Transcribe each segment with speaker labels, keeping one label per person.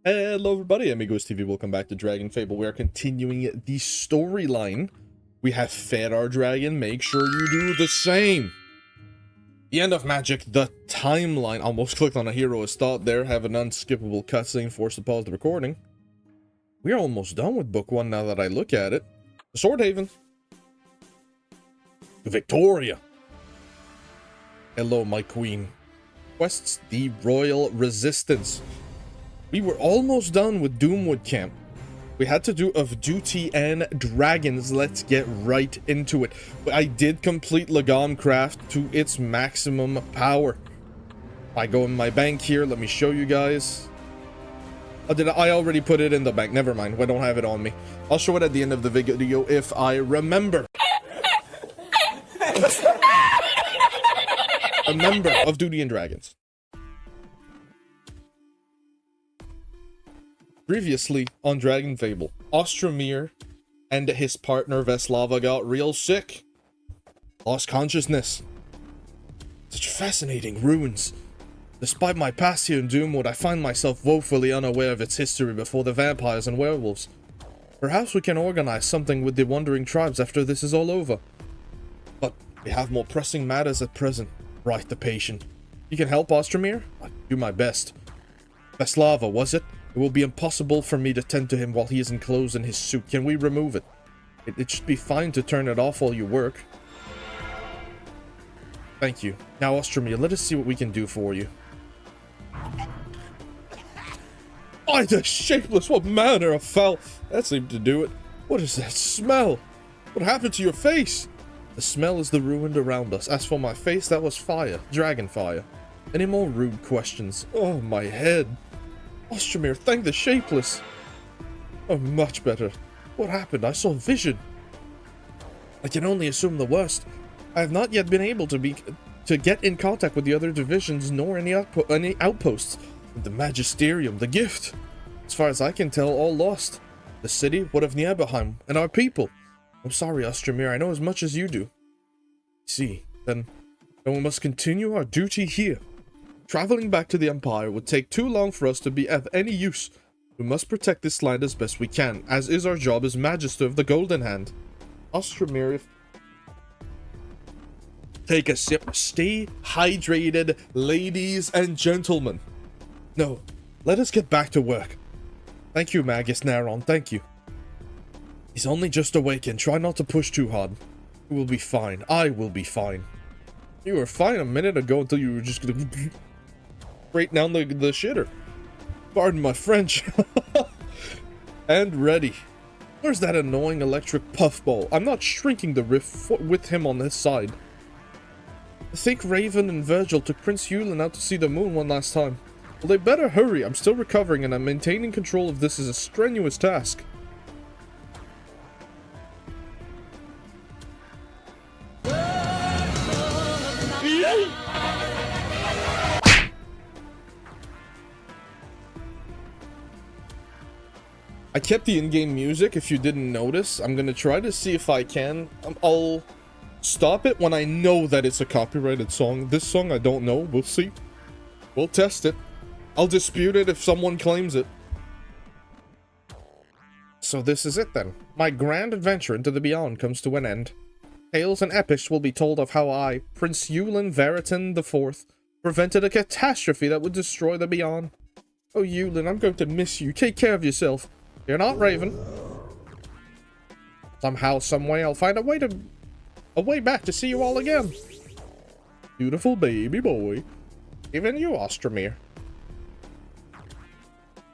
Speaker 1: Hello everybody, Amigos TV, welcome back to Dragonfable. We are continuing the storyline. We have fed our dragon, make sure you do the same. The end of magic, the timeline. Almost clicked on a hero's thought there, have an unskippable cutscene, forced to pause the recording. We are almost done with book 1 now that I look at it. The Sword Haven. Victoria. Hello, my queen. Quests the Royal Resistance. We were almost done with Doomwood Camp. We had to do Of Duty and Dragons. Let's get right into it. I did complete Dragongrasp to its maximum power. I go in my bank here. Let me show you guys. Oh, I already put it in the bank. Never mind. I don't have it on me. I'll show it at the end of the video if I remember. A member of Duty and Dragons. Previously on Dragonfable, Ostromir and his partner Veslava got real sick. Lost consciousness. Such fascinating ruins. Despite my past here in Doomwood, I find myself woefully unaware of its history before the vampires and werewolves. Perhaps we can organize something with the wandering tribes after this is all over. But we have more pressing matters at present. Right, the patient. You can help, Ostromir? I'll do my best. Veslava, was it? It will be impossible for me to tend to him while he is enclosed in his suit. Can we remove it? It should be fine to turn it off while you work. Thank you. Now, Ostromir, let us see what we can do for you. By the shapeless, what manner of foul! That seemed to do it. What is that smell? What happened to your face? The smell is the ruined around us. As for my face, that was fire. Dragon fire. Any more rude questions? Oh, my head. Ostromir, thank the shapeless. Oh, much better. What happened? I saw a vision. I can only assume the worst. I have not yet been able to get in contact with the other divisions, nor any outposts. The Magisterium, the gift. As far as I can tell, all lost. The city, what of Nibelheim, and our people? I'm sorry, Ostromir, I know as much as you do. See, then we must continue our duty here. Traveling back to the Empire would take too long for us to be of any use. We must protect this land as best we can, as is our job as Magister of the Golden Hand. Ostromir, take a sip. Stay hydrated, ladies and gentlemen. No, let us get back to work. Thank you, Magus Naron, thank you. He's only just awakened. Try not to push too hard. We will be fine. I will be fine. You were fine a minute ago until you were just gonna straight down the shitter. Pardon my French. And ready. Where's that annoying electric puffball? I'm not shrinking the rift with him on this side. I think Raven and Virgil took Prince EULIN out to see the moon one last time. Well, they better hurry. I'm still recovering and I'm maintaining control of this is a strenuous task. I kept the in-game music, if you didn't notice. I'm gonna try to see if I can. I'll stop it when I know that it's a copyrighted song. This song I don't know. We'll see. We'll test it. I'll dispute it if someone claims it. So this is it then. My grand adventure into the beyond comes to an end. Tales and epics will be told of how I, Prince EULIN Veritan IV, prevented a catastrophe that would destroy the beyond. Oh, EULIN, I'm going to miss you. Take care of yourself. You're not Raven. Somehow, someway, I'll find a way back to see you all again. Beautiful baby boy. Even you, Ostromir.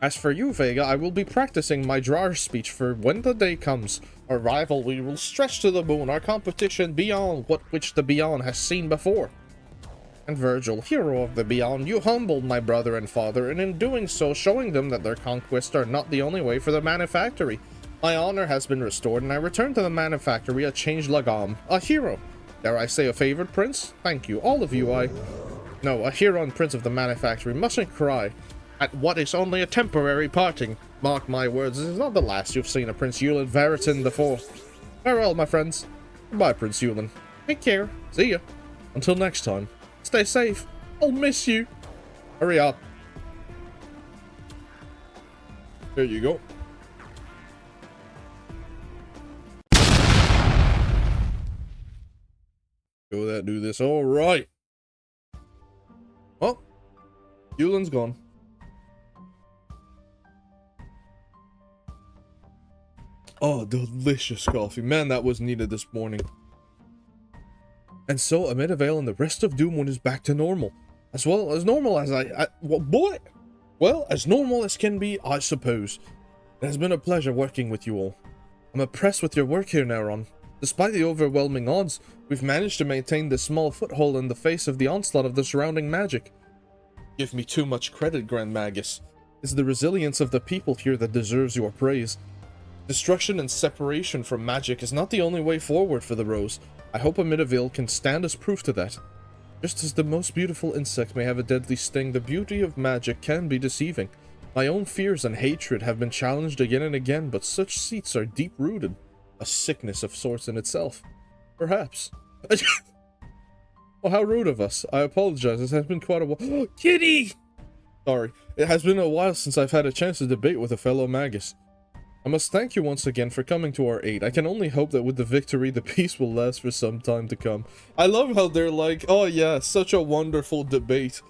Speaker 1: As for you, Vega, I will be practicing my drawer speech for when the day comes. Our rivalry will stretch to the moon, our competition beyond which the beyond has seen before. And Virgil, hero of the beyond, you humbled my brother and father, and in doing so, showing them that their conquests are not the only way for the manufactory. My honor has been restored, and I return to the manufactory a changed Lagom, a hero. Dare I say a favored prince? Thank you, all of you, No, a hero and prince of the manufactory mustn't cry at what is only a temporary parting. Mark my words, this is not the last you've seen of Prince EULIN Veritan IV. Farewell, my friends. Goodbye, Prince EULIN. Take care. See ya. Until next time. Stay safe. I'll miss you. Hurry up. There you go. Go that, do this. All right. Oh, EULIN's gone. Oh, delicious coffee. Man, that was needed this morning. And so, Amityville and the rest of Doomwood is back to normal. As well as normal as well, as normal as can be, I suppose. It has been a pleasure working with you all. I'm impressed with your work here, Neron. Despite the overwhelming odds, we've managed to maintain this small foothold in the face of the onslaught of the surrounding magic. Give me too much credit, Grand Magus. It's the resilience of the people here that deserves your praise. Destruction and separation from magic is not the only way forward for the Rose. I hope Amityville can stand as proof to that. Just as the most beautiful insect may have a deadly sting, the beauty of magic can be deceiving. My own fears and hatred have been challenged again and again, but such seats are deep-rooted. A sickness of sorts in itself. Perhaps. Well, how rude of us. I apologize. It has been quite a while. Kitty! Sorry. It has been a while since I've had a chance to debate with a fellow Magus. I must thank you once again for coming to our aid. I can only hope that with the victory, the peace will last for some time to come. I love how they're like, oh yeah, such a wonderful debate.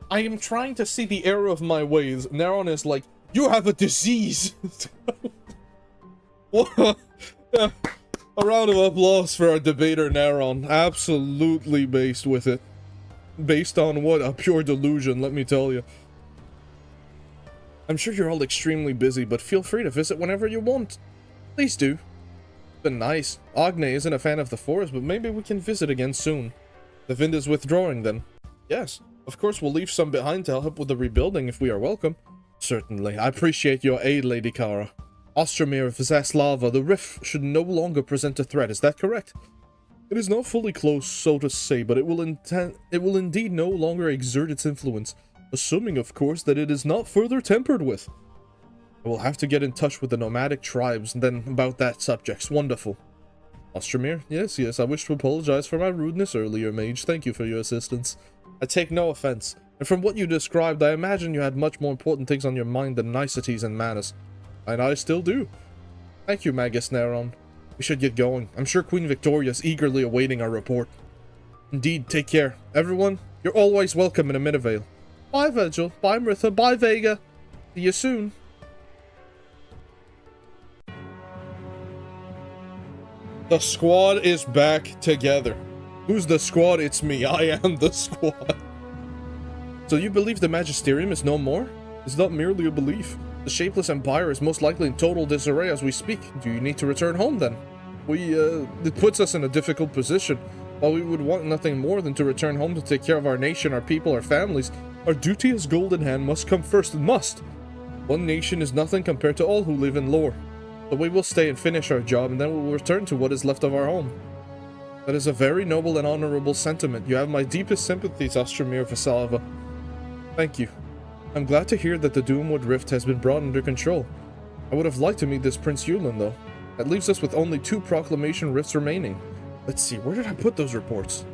Speaker 1: I am trying to see the error of my ways. Neron is like, you have a disease! A round of applause for our debater Neron. Absolutely based with it. Based on what? A pure delusion, let me tell you. I'm sure you're all extremely busy, but feel free to visit whenever you want. Please do. It's been nice. Agne isn't a fan of the forest, but maybe we can visit again soon. The wind is withdrawing then. Yes, of course we'll leave some behind to help with the rebuilding if we are welcome. Certainly, I appreciate your aid, Lady Kara. Ostromir of Zaslava, the rift should no longer present a threat, is that correct? It is not fully closed, so to say, but it will indeed no longer exert its influence. Assuming, of course, that it is not further tempered with. I will have to get in touch with the nomadic tribes then about that subject. Wonderful. Ostromir? Yes, I wish to apologize for my rudeness earlier, Mage. Thank you for your assistance. I take no offense, and from what you described, I imagine you had much more important things on your mind than niceties and manners. And I still do. Thank you, Magus Neron. We should get going. I'm sure Queen Victoria is eagerly awaiting our report. Indeed, take care. Everyone, you're always welcome in Amityville. Bye, Virgil. Bye, Maritha. Bye, Vega. See you soon. The squad is back together. Who's the squad? It's me. I am the squad. So you believe the Magisterium is no more? It's not merely a belief. The Shapeless Empire is most likely in total disarray as we speak. Do you need to return home then? It puts us in a difficult position. While we would want nothing more than to return home to take care of our nation, our people, our families, our duty as Golden Hand must come first and must. One nation is nothing compared to all who live in lore. So we will stay and finish our job, and then we will return to what is left of our home. That is a very noble and honorable sentiment. You have my deepest sympathies, Ostromir Vasalva. Thank you. I'm glad to hear that the Doomwood Rift has been brought under control. I would have liked to meet this Prince EULIN, though. That leaves us with only 2 proclamation rifts remaining. Let's see, where did I put those reports?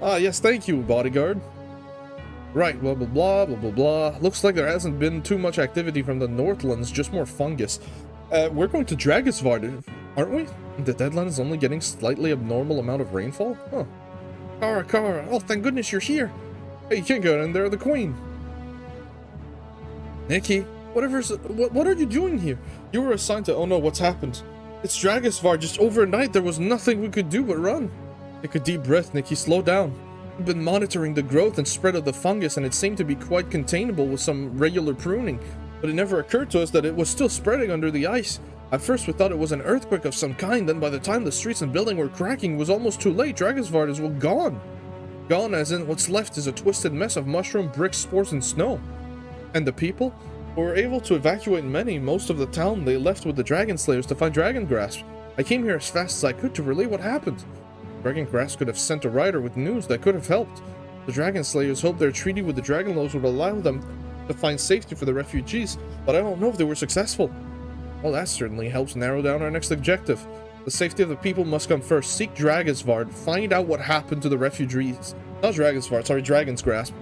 Speaker 1: Ah, yes, thank you, bodyguard. Right, blah blah blah, blah blah blah. Looks like there hasn't been too much activity from the Northlands, just more fungus. We're going to DRAGESVARD, aren't we? The deadline is only getting slightly abnormal amount of rainfall? Huh. Kara, oh thank goodness you're here. Hey, you can't go in there, the Queen. Nikki, what are you doing here? You were assigned to, oh no, what's happened? It's DRAGESVARD, just overnight there was nothing we could do but run. Take a deep breath, Nikki, slow down. We've been monitoring the growth and spread of the fungus, and it seemed to be quite containable with some regular pruning, but it never occurred to us that it was still spreading under the ice. At first we thought it was an earthquake of some kind, then by the time the streets and building were cracking, it was almost too late. DRAGESVARD is, well, gone. Gone as in what's left is a twisted mess of mushroom, bricks, spores, and snow. And the people? We were able to evacuate most of the town they left with the dragon slayers to find dragongrasp. I came here as fast as I could to relay what happened. Dragongrasp could have sent a rider with news that could have helped. The dragon slayers hoped their treaty with the dragonlords would allow them to find safety for the refugees, but I don't know if they were successful. Well, that certainly helps narrow down our next objective. The safety of the people must come first. Seek DRAGESVARD, find out what happened to the refugees. Not DRAGESVARD, sorry, Dragon's Grasp.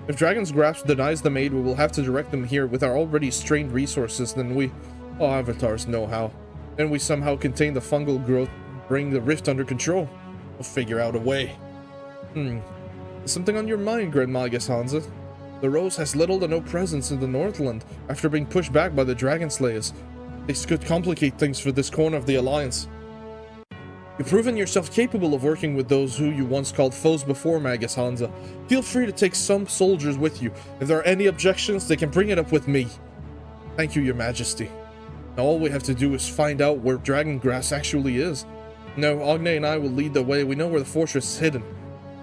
Speaker 1: If Dragon's Grasp denies the maid, we will have to direct them here with our already strained resources. Then we... Oh, avatars know how. Then we somehow contain the fungal growth, bring the rift under control. We'll figure out a way. There's something on your mind, Grand Magus Hansa. The Rose has little to no presence in the Northland after being pushed back by the Dragon Slayers. This could complicate things for this corner of the Alliance. You've proven yourself capable of working with those who you once called foes before, Magus Hansa. Feel free to take some soldiers with you. If there are any objections, they can bring it up with me. Thank you, Your Majesty. Now all we have to do is find out where Dragongrasp actually is. No, Agne and I will lead the way. We know where the fortress is hidden.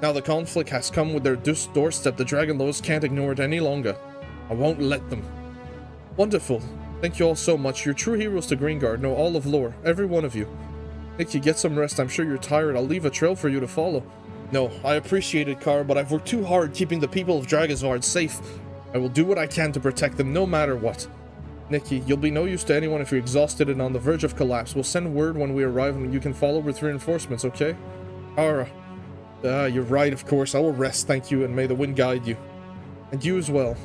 Speaker 1: Now the conflict has come with their doorstep. The Dragon Lords can't ignore it any longer. I won't let them. Wonderful. Thank you all so much. You're true heroes to Greengard. Know all of lore. Every one of you. Nikki, get some rest. I'm sure you're tired. I'll leave a trail for you to follow. No, I appreciate it, Kara, but I've worked too hard keeping the people of DRAGESVARD safe. I will do what I can to protect them no matter what. Nikki, you'll be no use to anyone if you're exhausted and on the verge of collapse. We'll send word when we arrive and you can follow with reinforcements, okay? Kara. You're right, of course. I will rest, thank you, and may the wind guide you. And you as well.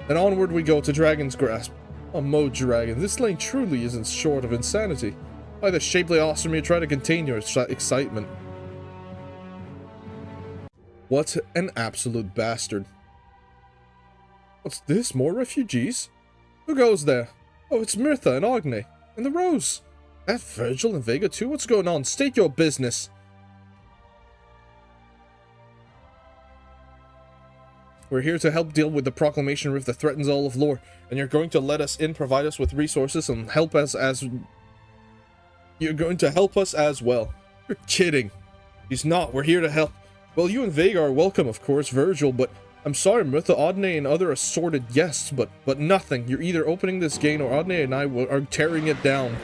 Speaker 1: Then onward we go to Dragon's Grasp. Oh, Mo Dragon, this lane truly isn't short of insanity. By the shapely awesome, you try to contain your excitement. What an absolute bastard. What's this? More refugees? Who goes there? Oh, it's Mirtha and Agne. And the Rose. That Virgil and Vega too? What's going on? State your business. We're here to help deal with the proclamation rift that threatens all of lore. And you're going to let us in, provide us with resources, and help us as... You're going to help us as well. You're kidding. He's not. We're here to help. Well, you and Vega are welcome, of course, Virgil, but I'm sorry, Mirtha, Audney, and other assorted guests, but nothing. You're either opening this gate or Audney and I are tearing it down.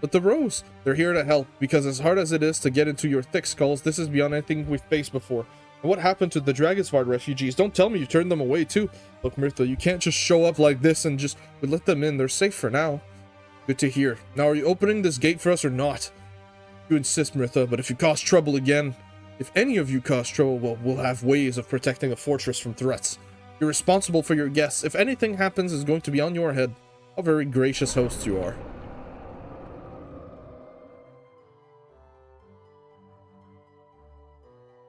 Speaker 1: But the Rose, they're here to help, because as hard as it is to get into your thick skulls, this is beyond anything we've faced before. And what happened to the DRAGESVARD refugees? Don't tell me you turned them away too. Look, Mirtha, you can't just show up like this and just let them in. They're safe for now. Good to hear. Now, are you opening this gate for us or not? You insist, Mirtha, but if you cause trouble again, if any of you cause trouble, well, we'll have ways of protecting the fortress from threats. You're responsible for your guests. If anything happens, it's going to be on your head. How very gracious hosts you are.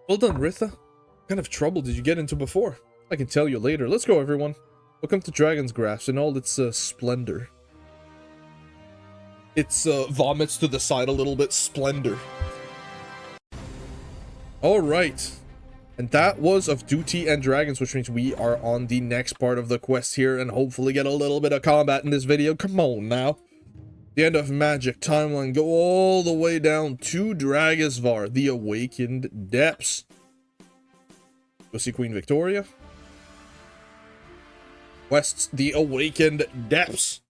Speaker 1: Well done, Ritha. What kind of trouble did you get into before? I can tell you later. Let's go, everyone. Welcome to Dragon's Grasp in all its splendor. It's vomits to the side a little bit. Splendor. Alright. And that was Of Duty and Dragons, which means we are on the next part of the quest here and hopefully get a little bit of combat in this video. Come on now. The end of magic timeline. Go all the way down to DRAGESVARD, the Awakened Depths. Go see Queen Victoria. Quests, the Awakened Depths.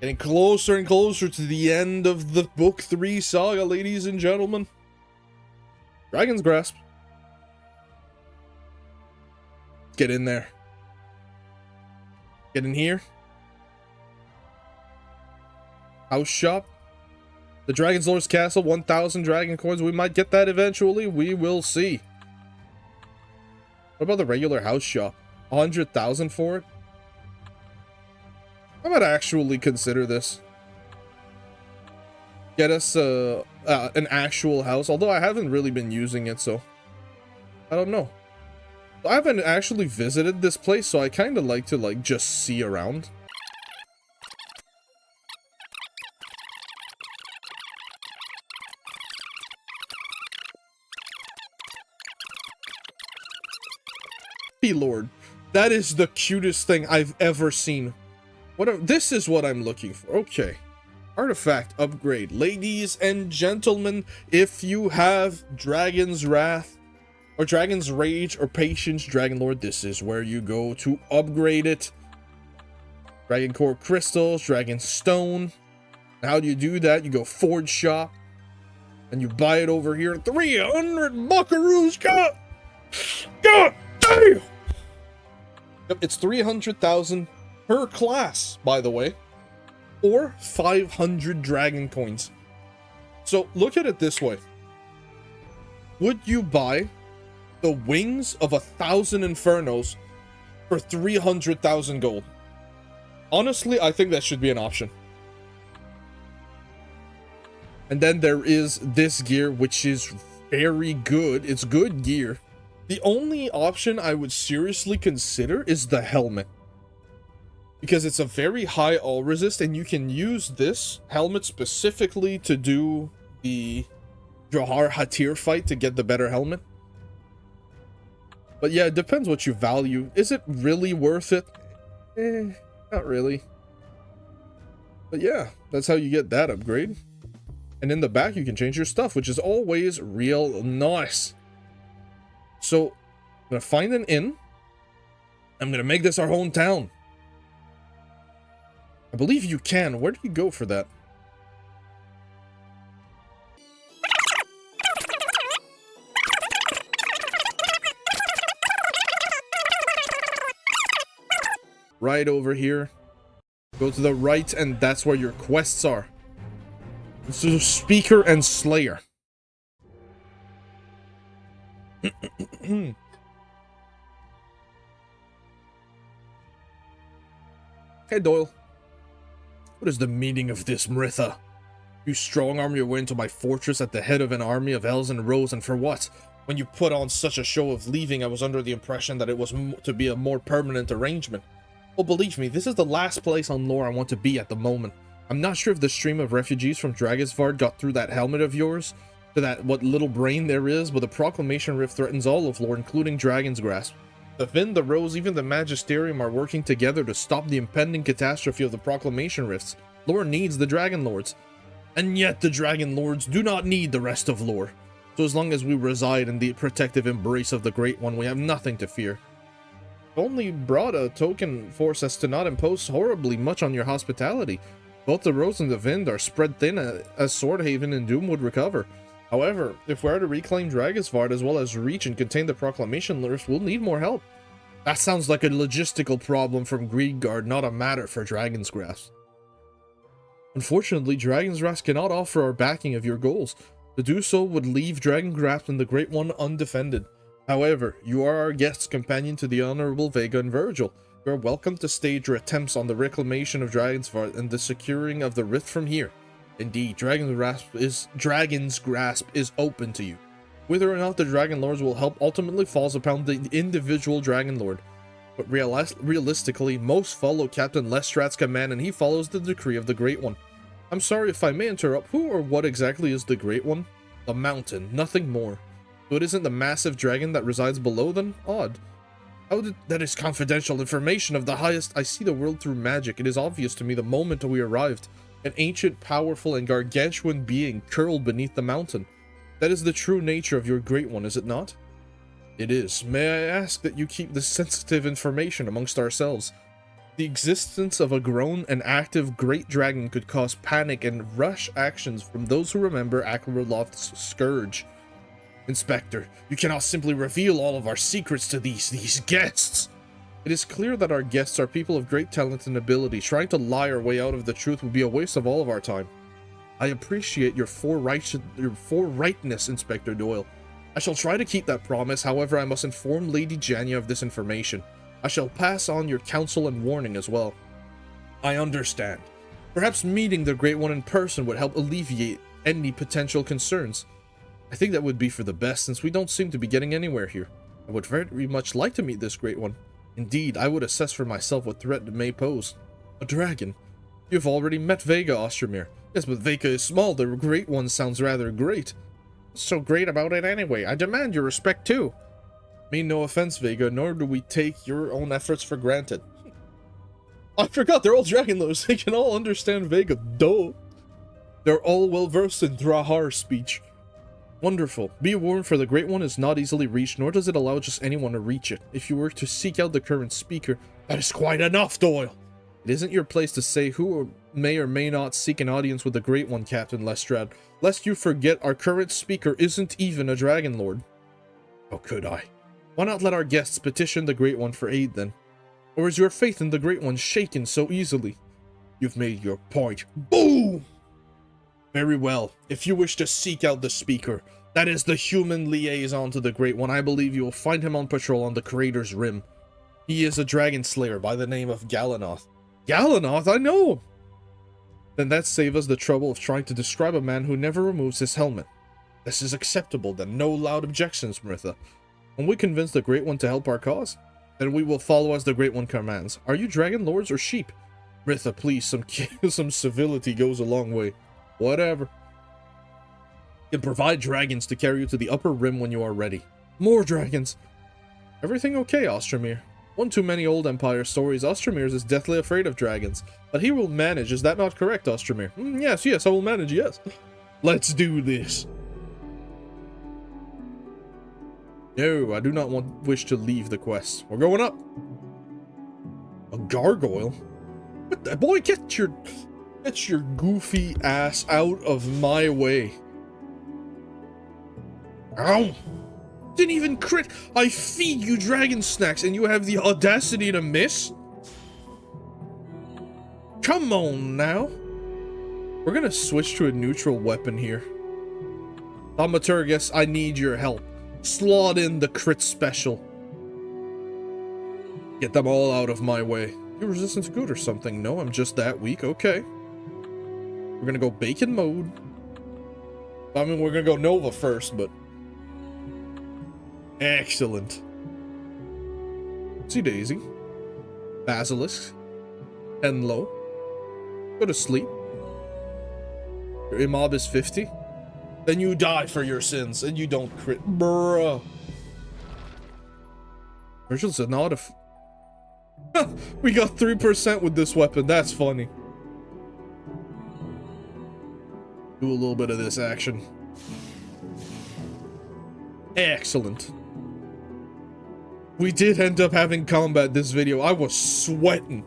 Speaker 1: Getting closer and closer to the end of the Book 3 saga, ladies and gentlemen. Dragon's Grasp. Get in there. Get in here. House shop. The Dragon's Lord's Castle, 1,000 dragon coins. We might get that eventually. We will see. What about the regular house shop? 100,000 for it? I might actually consider this. Get us an actual house, although I haven't really been using it, so I don't know. I haven't actually visited this place, so I kind of like to just see around. Lord, that is the cutest thing I've ever seen. This is what I'm looking for. Okay. Artifact upgrade. Ladies and gentlemen, if you have Dragon's Wrath or Dragon's Rage or Patience Dragon Lord, this is where you go to upgrade it. Dragon Core Crystals, Dragon Stone. How do you do that? You go Forge Shop and you buy it over here. 300 buckaroos. God damn! Yep, it's 300,000 per class, by the way, or 500 dragon coins. So look at it this way. Would you buy the wings of 1,000 Infernos for 300,000 gold. Honestly, I think that should be an option. And then there is this gear, which is very good. It's good gear. The only option I would seriously consider is the helmet, because it's a very high all resist, and you can use this helmet specifically to do the Jahar Hatir fight to get the better helmet. But yeah, it depends what you value. Is it really worth it? Not really. But yeah, that's how you get that upgrade. And in the back, you can change your stuff, which is always real nice. So, I'm gonna find an inn. I'm gonna make this our hometown. I believe you can. Where do you go for that? Right over here. Go to the right, and that's where your quests are. This is Speaker and Slayer. Hey, Doyle. What is the meaning of this, Mritha? You strong-arm your way into my fortress at the head of an army of elves and rogues, and for what? When you put on such a show of leaving, I was under the impression that it was to be a more permanent arrangement. Well, believe me, this is the last place on lore I want to be at the moment. I'm not sure if the stream of refugees from DRAGESVARD got through that helmet of yours, to that what little brain there is, but the Proclamation Rift threatens all of lore, including dragongrasp. The Vind, the Rose, even the Magisterium are working together to stop the impending catastrophe of the Proclamation Rifts. Lore needs the Dragon Lords. And yet the Dragon Lords do not need the rest of lore. So as long as we reside in the protective embrace of the Great One, we have nothing to fear. Only brought a token force as to not impose horribly much on your hospitality. Both the Rose and the Vind are spread thin as Swordhaven and Doom would recover. However, if we are to reclaim DRAGESVARD as well as reach and contain the Proclamation Rift, we'll need more help. That sounds like a logistical problem from Greedguard, not a matter for Dragonsgrasp. Unfortunately, Dragonsgrasp cannot offer our backing of your goals. To do so would leave Dragongrasp and the Great One undefended. However, you are our guest's companion to the Honorable Vega and Virgil. You are welcome to stage your attempts on the reclamation of Dragonsvard and the securing of the Rift from here. Indeed, Dragonsgrasp is open to you. Whether or not the Dragon Lords will help ultimately falls upon the individual Dragon Lord. But realistically, most follow Captain Lestrat's command, and he follows the decree of the Great One. I'm sorry if I may interrupt, who or what exactly is the Great One? The mountain, nothing more. So it isn't the massive dragon that resides below then? Odd. That is confidential information of the highest. I see the world through magic. It is obvious to me the moment we arrived. An ancient, powerful, and gargantuan being curled beneath the mountain. That is the true nature of your Great One, is it not? It is. May I ask that you keep this sensitive information amongst ourselves? The existence of a grown and active great dragon could cause panic and rush actions from those who remember Akerloth's scourge. Inspector, you cannot simply reveal all of our secrets to these guests. It is clear that our guests are people of great talent and ability. Trying to lie our way out of the truth would be a waste of all of our time. I appreciate your forthrightness, Inspector Doyle. I shall try to keep that promise. However, I must inform Lady Janya of this information. I shall pass on your counsel and warning as well. I understand. Perhaps meeting the Great One in person would help alleviate any potential concerns. I think that would be for the best, since we don't seem to be getting anywhere here. I would very much like to meet this Great One. Indeed, I would assess for myself what threat it may pose. A dragon. You've already met Vega, Ostermere. Yes, but Vega is small. The Great One sounds rather great. What's so great about it anyway? I demand your respect too. Mean no offense, Vega, nor do we take your own efforts for granted. I forgot, they're all dragon lords. They can all understand Vega. Duh. They're all well versed in Drahar speech. Wonderful. Be warned, for the Great One is not easily reached, nor does it allow just anyone to reach it. If you were to seek out the current speaker, that is quite enough, Doyle. It isn't your place to say who may or may not seek an audience with the Great One, Captain Lestrade. Lest you forget, our current speaker isn't even a Dragon Lord. How could I? Why not let our guests petition the Great One for aid then? Or is your faith in the Great One shaken so easily? You've made your point. Boom! Very well. If you wish to seek out the speaker, That is the human liaison to the Great One. I believe you will find him on patrol on the Crater's Rim. He is a dragon slayer by the name of Galanoth. Galanoth? I know him! Then that saves us the trouble of trying to describe a man who never removes his helmet. This is acceptable, then. No loud objections, Maritha. When we convince the Great One to help our cause, then we will follow as the Great One commands. Are you dragon lords or sheep? Maritha, please, some civility goes a long way. Whatever. You can provide dragons to carry you to the upper rim when you are ready. More dragons! Everything okay, Ostromir? One too many old Empire stories. Ostromir is deathly afraid of dragons. But he will manage, is that not correct, Ostromir? Yes, I will manage, yes. Let's do this. No, I do not wish to leave the quest. We're going up. A gargoyle? What the boy, get your goofy ass out of my way. Ow! Didn't even crit. I feed you dragon snacks and you have the audacity to miss? Come on now. We're gonna switch to a neutral weapon here. Thaumaturgus, I need your help. Slot in the crit special. Get them all out of my way. Your resistance good or something? No, I'm just that weak. Okay. We're gonna go bacon mode. I mean, we're gonna go Nova first, but... Excellent. See Daisy. Basilisk. Henlo. Go to sleep. Your Imob is 50. Then you die for your sins, and you don't crit. Bruh. Virgil's a not a... We got 3% with this weapon. That's funny. Do a little bit of this action. Excellent. We did end up having combat this video. I was sweating.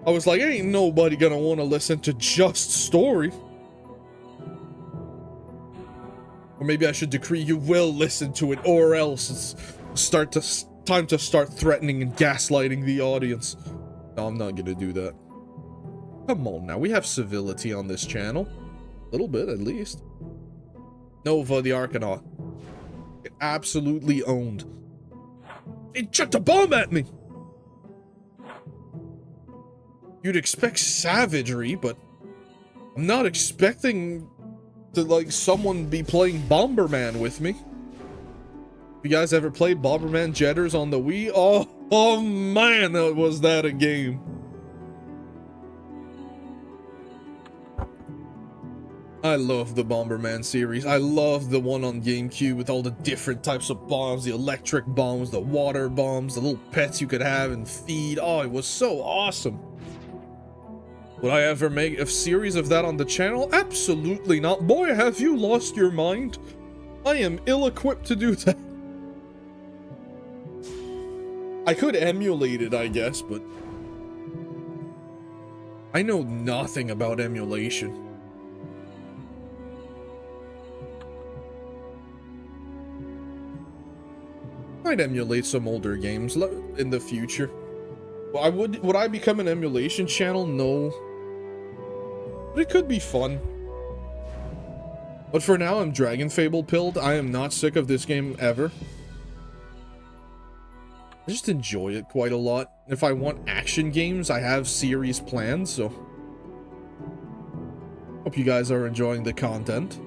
Speaker 1: I was like, ain't nobody gonna want to listen to just story. Or maybe I should decree you will listen to it, or else it's time to start threatening and gaslighting the audience. No, I'm not gonna do that. Come on now, we have civility on this channel. A little bit, at least. Nova the Arcanaut. Absolutely owned. He chucked a bomb at me! You'd expect savagery, but I'm not expecting to, like, someone be playing Bomberman with me. You guys ever played Bomberman Jetters on the Wii? Oh man, was that a game. I love the Bomberman series. I love the one on GameCube with all the different types of bombs, the electric bombs, the water bombs, the little pets you could have and feed. Oh, it was so awesome. Would I ever make a series of that on the channel? Absolutely not. Boy, have you lost your mind. I am ill-equipped to do that. I could emulate it, I guess, but I know nothing about emulation. Might emulate some older games in the future. Well, would I become an emulation channel? No. But it could be fun. But for now, I'm Dragonfable pilled. I am not sick of this game ever. I just enjoy it quite a lot. If I want action games, I have series planned, so hope you guys are enjoying the content.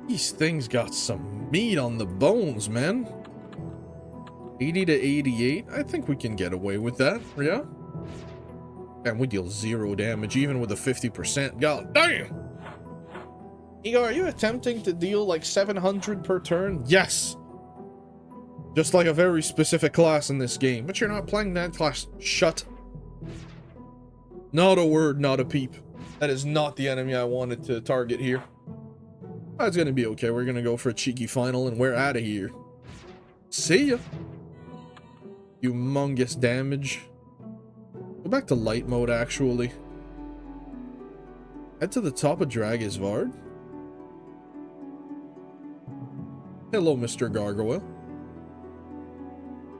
Speaker 1: These things got some meat on the bones, man. 80 to 88. I think we can get away with that, yeah? And we deal 0 damage even with a 50%. God damn! Igor, are you attempting to deal like 700 per turn? Yes! Just like a very specific class in this game. But you're not playing that class. Shut. Not a word, not a peep. That is not the enemy I wanted to target here. That's gonna be okay. We're gonna go for a cheeky final and we're out of here. See ya. Humongous damage. Go back to light mode, actually. Head to the top of DRAGESVARD. Hello, Mr. Gargoyle.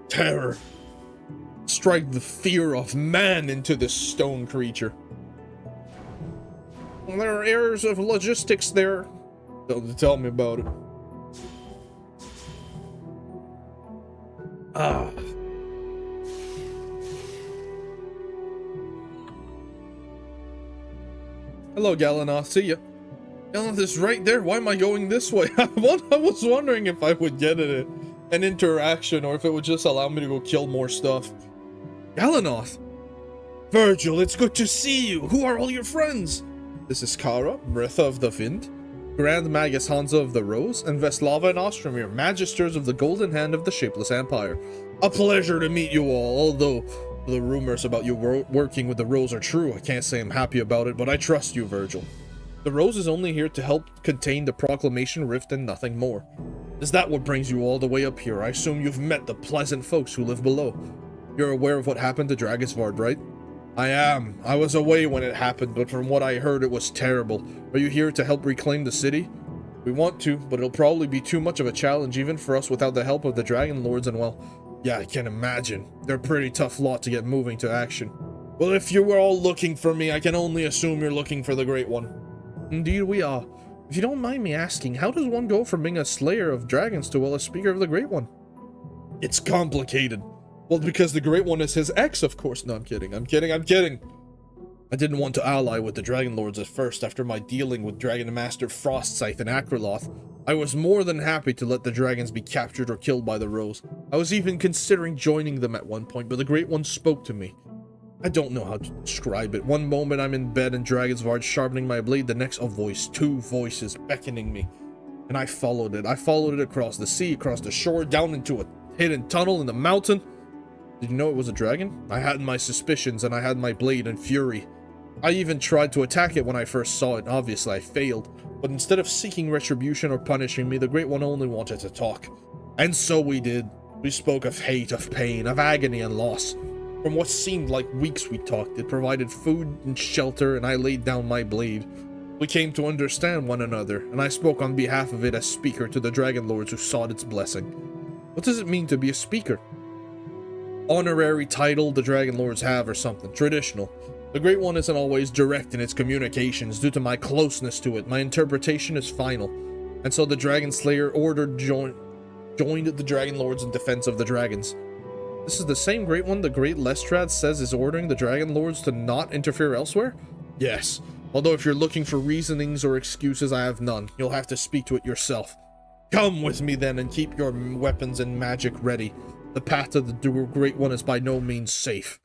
Speaker 1: Terror. strike the fear of man into this stone creature. There are errors of logistics there. Don't tell me about it. Ah. Hello, Galanoth. See ya. Galanoth is right there. Why am I going this way? I was wondering if I would get an interaction or if it would just allow me to go kill more stuff. Galanoth! Virgil, it's good to see you. Who are all your friends? This is Kara, Bretha of the Wind, Grand Magus Hansa of the Rose, and Vestlava and Ostromir, Magisters of the Golden Hand of the Shapeless Empire. A pleasure to meet you all, although the rumors about you working with the Rose are true. I can't say I'm happy about it, but I trust you, Virgil. The Rose is only here to help contain the Proclamation Rift and nothing more. Is that what brings you all the way up here? I assume you've met the pleasant folks who live below. You're aware of what happened to DRAGESVARD, right? I am. I was away when it happened, but from what I heard, it was terrible. Are you here to help reclaim the city? We want to, but it'll probably be too much of a challenge even for us without the help of the Dragon Lords, and well, yeah, I can imagine. They're a pretty tough lot to get moving to action. Well, if you were all looking for me, I can only assume you're looking for the Great One. Indeed we are. If you don't mind me asking, how does one go from being a slayer of dragons to, well, a speaker of the Great One? It's complicated. Well, because the Great One is his ex, of course. No, I'm kidding. I'm kidding. I didn't want to ally with the Dragon Lords at first. After my dealing with Dragon Master Frostscythe and Akraloth, I was more than happy to let the dragons be captured or killed by the Rose. I was even considering joining them at one point, but the Great One spoke to me. I don't know how to describe it. One moment I'm in bed in DRAGESVARD sharpening my blade, the next a voice, two voices beckoning me. And I followed it. I followed it across the sea, across the shore, down into a hidden tunnel in the mountain. Did you know it was a dragon? I had my suspicions, and I had my blade and fury. I even tried to attack it when I first saw it. Obviously, I failed. But instead of seeking retribution or punishing me, the Great One only wanted to talk. And so we did. We spoke of hate, of pain, of agony and loss. From what seemed like weeks we talked. It provided food and shelter, and I laid down my blade. We came to understand one another, and I spoke on behalf of it as speaker to the Dragon Lords who sought its blessing. What does it mean to be a speaker? Honorary title the Dragon Lords have or something. Traditional. The Great One isn't always direct in its communications. Due to my closeness to it, my interpretation is final. And so the Dragon Slayer ordered joined the Dragon Lords in defense of the dragons. This is the same Great One the Great Lestrade says is ordering the Dragon Lords to not interfere elsewhere? Yes. Although if you're looking for reasonings or excuses, I have none. You'll have to speak to it yourself. Come with me then and keep your weapons and magic ready. The path to the Great One is by no means safe.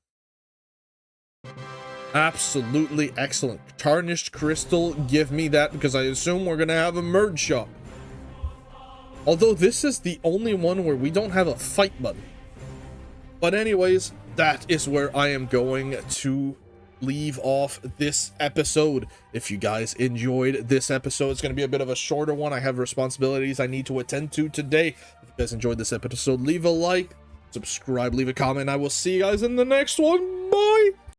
Speaker 1: Absolutely excellent. Tarnished crystal, give me that, because I assume we're gonna have a merge shop. Although this is the only one where we don't have a fight button. But anyways, that is where I am going to leave off this episode. If you guys enjoyed this episode, it's going to be a bit of a shorter one. I have responsibilities I need to attend to today. If you guys enjoyed this episode, leave a like, subscribe, leave a comment, and I will see you guys in the next one. Bye!